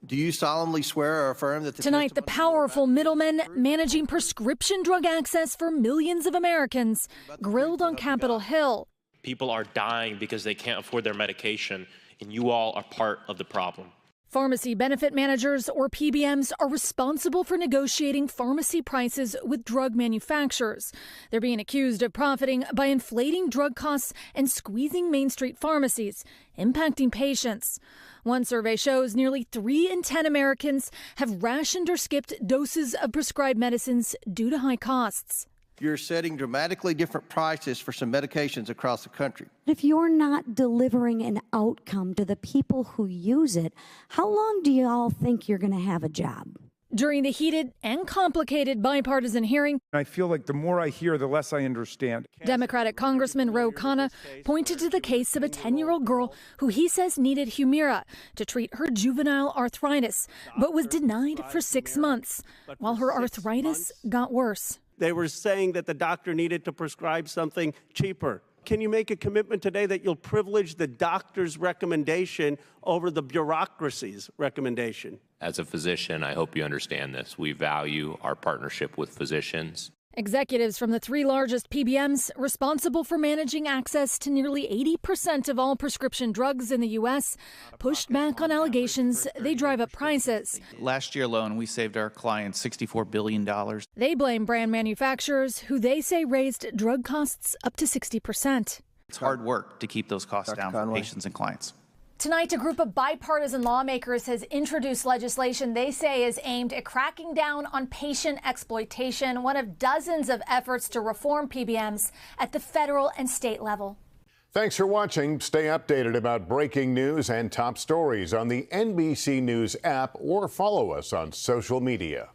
Do you solemnly swear or affirm that Tonight, the powerful middlemen managing prescription drug access for millions of Americans grilled on Capitol Hill. People are dying because they can't afford their medication, and you all are part of the problem. Pharmacy benefit managers, or PBMs, are responsible for negotiating pharmacy prices with drug manufacturers. They're being accused of profiting by inflating drug costs and squeezing Main Street pharmacies, impacting patients. One survey shows nearly 3 in 10 Americans have rationed or skipped doses of prescribed medicines due to high costs. You're setting dramatically different prices for some medications across the country. If you're not delivering an outcome to the people who use it, how long do you all think you're going to have a job? During the heated and complicated bipartisan hearing, I feel like the more I hear, the less I understand. Democratic Congressman Ro Khanna pointed to the case of a 10-year-old girl who he says needed Humira to treat her juvenile arthritis, but was denied for 6 months, while her arthritis got worse. They were saying that the doctor needed to prescribe something cheaper. Can you make a commitment today that you'll privilege the doctor's recommendation over the bureaucracy's recommendation? As a physician, I hope you understand this. We value our partnership with physicians. Executives from the 3 largest PBMs, responsible for managing access to nearly 80% of all prescription drugs in the U.S., pushed back on allegations they drive up prices. Last year alone, we saved our clients $64 billion. They blame brand manufacturers, who they say raised drug costs up to 60%. It's hard work to keep those costs down for patients and clients. Tonight, a group of bipartisan lawmakers has introduced legislation they say is aimed at cracking down on patient exploitation, one of dozens of efforts to reform PBMs at the federal and state level. Thanks for watching. Stay updated about breaking news and top stories on the NBC News app or follow us on social media.